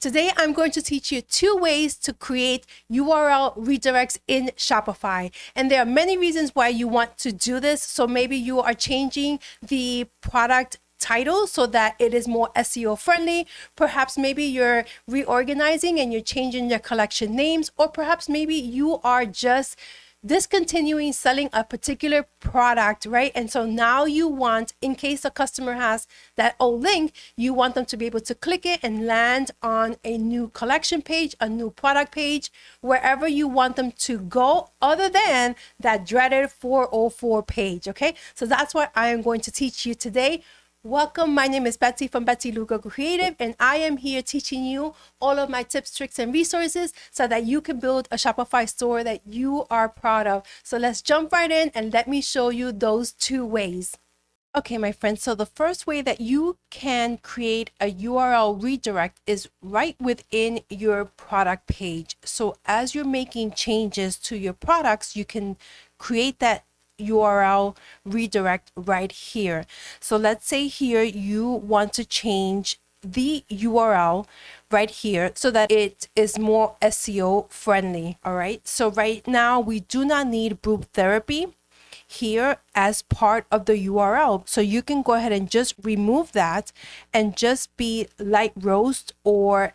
Today, I'm going to teach you 2 ways to create URL redirects in Shopify. And there are many reasons why you want to do this. So maybe you are changing the product title so that it is more SEO friendly. Perhaps maybe you're reorganizing and you're changing your collection names, or perhaps maybe you are just discontinuing selling a particular product, right? And so now you want, in case a customer has that old link, you want them to be able to click it and land on a new collection page, a new product page, wherever you want them to go, other than that dreaded 404 page. Okay, so that's what I am going to teach you today. Welcome, my name is Betsy from Betsy Lugo Creative, and I am here teaching you all of my tips, tricks, and resources so that you can build a Shopify store that you are proud of. So let's jump right in and let me show you those 2 ways. Okay, my friends, so the first way that you can create a URL redirect is right within your product page. So as you're making changes to your products, you can create that URL redirect right here. So let's say here you want to change the URL right here so that it is more SEO friendly. All right, so right now we do not need group therapy here as part of the URL, so you can go ahead and just remove that and just be light roast or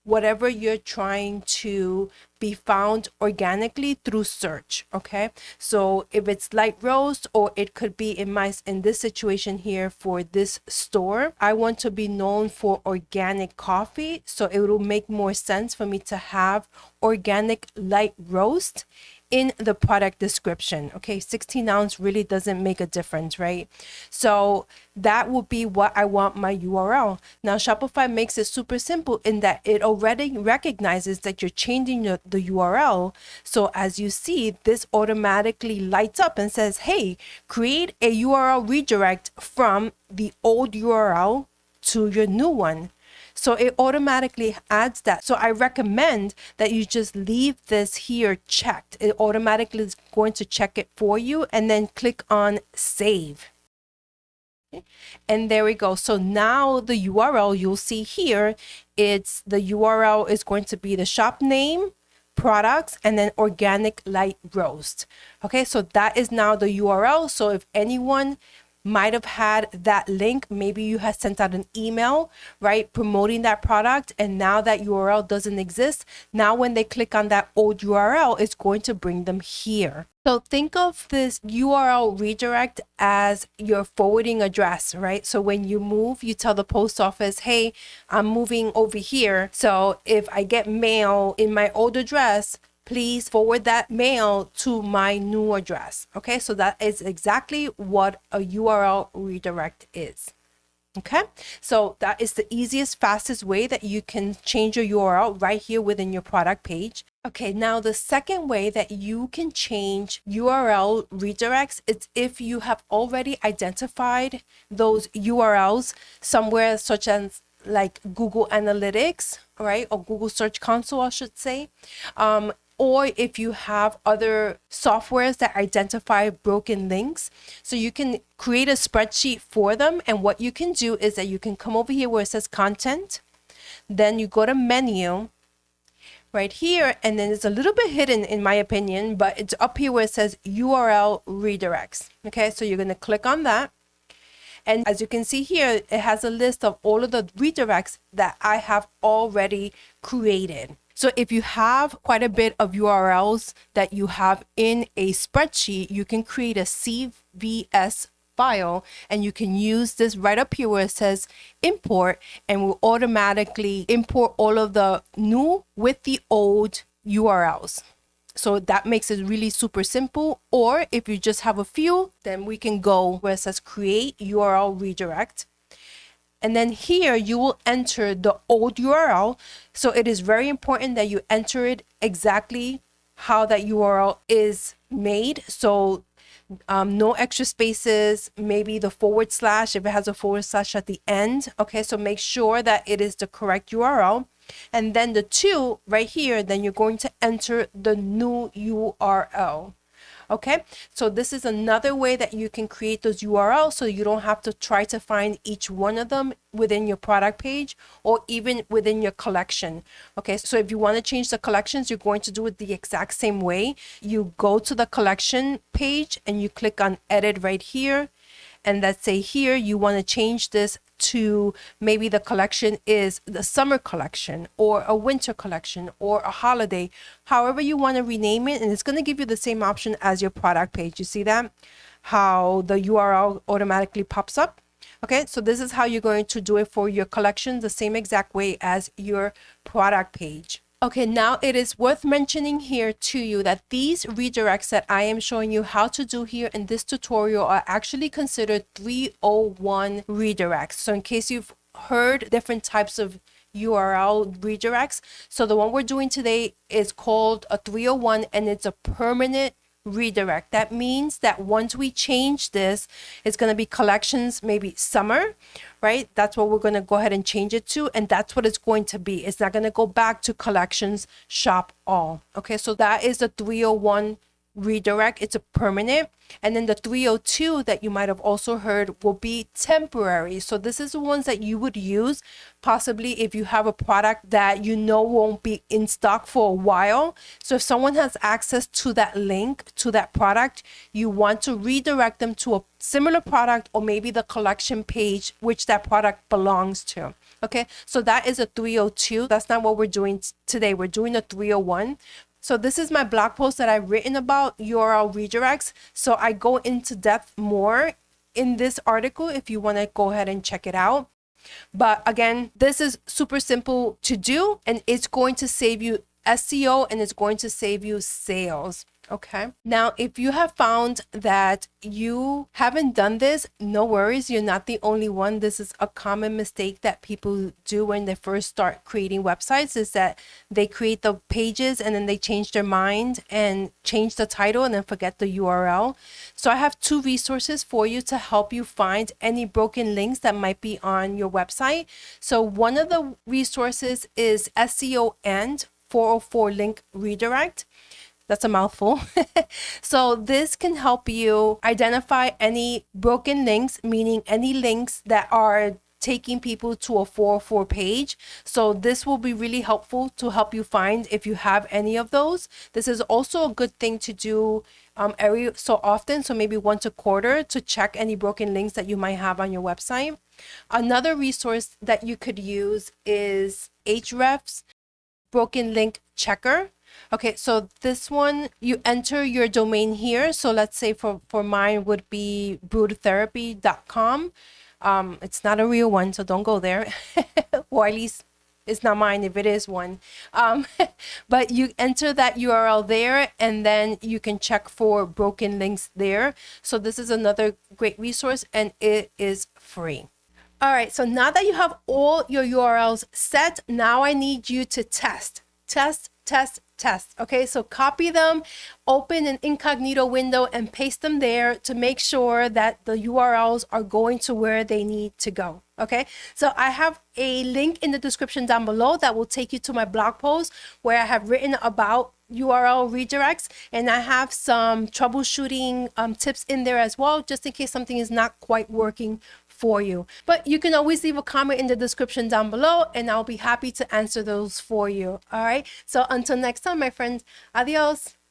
whatever you're trying to be found organically through search. Okay, so if it's light roast, or it could be in this situation here for this store, I want to be known for organic coffee, so it will make more sense for me to have organic light roast in the product description. Okay, 16 ounce really doesn't make a difference, right? So that would be what I want my URL. Now Shopify makes it super simple in that it already recognizes that you're changing the URL. So as you see, this automatically lights up and says, hey, create a URL redirect from the old URL to your new one. So it automatically adds that. So I recommend that you just leave this here checked. It automatically is going to check it for you, and then click on save. Okay. And there we go. So now the URL you'll see here, the URL is going to be the shop name, products, and then organic light roast. Okay, so that is now the URL. So if anyone might have had that link, maybe you had sent out an email, right, promoting that product, and now that URL doesn't exist. Now when they click on that old URL, it's going to bring them here. So think of this URL redirect as your forwarding address, right? So when you move, you tell the post office, hey, I'm moving over here, so if I get mail in my old address, please forward that mail to my new address. Okay, so that is exactly what a URL redirect is. Okay, so that is the easiest, fastest way that you can change your URL right here within your product page. Okay, now the second way that you can change URL redirects is if you have already identified those URLs somewhere, such as like Google Analytics, right, or Google Search Console, I should say. Or if you have other softwares that identify broken links, so you can create a spreadsheet for them. And what you can do is that you can come over here where it says content, then you go to menu right here, and then it's a little bit hidden in my opinion, but it's up here where it says URL redirects. Okay, so you're going to click on that. And as you can see here, it has a list of all of the redirects that I have already created. So if you have quite a bit of URLs that you have in a spreadsheet, you can create a CVS file, and you can use this right up here where it says import, and will automatically import all of the new with the old URLs. So that makes it really super simple. Or if you just have a few, then we can go where it says create URL redirect. And then here you will enter the old URL. So it is very important that you enter it exactly how that URL is made. So no extra spaces, maybe the / if it has a / at the end. Okay, so make sure that it is the correct URL. And then the 2 right here, then you're going to enter the new URL. Okay, so this is another way that you can create those URLs so you don't have to try to find each one of them within your product page or even within your collection. Okay, so if you want to change the collections, you're going to do it the exact same way. You go to the collection page and you click on edit right here. And let's say here you want to change this to maybe the collection is the summer collection or a winter collection or a holiday, however you want to rename it. And it's going to give you the same option as your product page. You see that? How the URL automatically pops up. Okay, so this is how you're going to do it for your collection, the same exact way as your product page. Okay, now it is worth mentioning here to you that these redirects that I am showing you how to do here in this tutorial are actually considered 301 redirects. So in case you've heard different types of URL redirects, so the one we're doing today is called a 301 and it's a permanent redirect. That means that once we change this, it's going to be collections, maybe summer, right? That's what we're going to go ahead and change it to. And that's what it's going to be. It's not going to go back to collections shop all. Okay, so that is the 301 redirect. It's a permanent. And then the 302 that you might have also heard will be temporary. So this is the ones that you would use possibly if you have a product that you know won't be in stock for a while. So if someone has access to that link to that product, you want to redirect them to a similar product or maybe the collection page which that product belongs to. Okay, so that is a 302. That's not what we're doing today. We're doing a 301. So this is my blog post that I've written about URL redirects. So I go into depth more in this article if you want to go ahead and check it out. But again, this is super simple to do and it's going to save you SEO and it's going to save you sales. Okay. Now, if you have found that you haven't done this, no worries. You're not the only one. This is a common mistake that people do when they first start creating websites is that they create the pages and then they change their mind and change the title and then forget the URL. So I have two resources for you to help you find any broken links that might be on your website. So one of the resources is SEO and 404 link redirect. That's a mouthful. So this can help you identify any broken links, meaning any links that are taking people to a 404 page. So this will be really helpful to help you find if you have any of those. This is also a good thing to do every so often, so maybe once a quarter, to check any broken links that you might have on your website. Another resource that you could use is Ahrefs broken link checker. Okay, so this one, you enter your domain here. So let's say for mine would be brutherapy.com. It's not a real one, so don't go there. Or at least it's not mine if it is one. But you enter that URL there and then you can check for broken links there. So this is another great resource and it is free. All right, so now that you have all your URLs set, now I need you to test. Okay, so copy them, open an incognito window and paste them there to make sure that the URLs are going to where they need to go. Okay, so I have a link in the description down below that will take you to my blog post where I have written about URL redirects, and I have some troubleshooting tips in there as well, just in case something is not quite working for you. But you can always leave a comment in the description down below and I'll be happy to answer those for you. All right, so until next time, my friends, adios.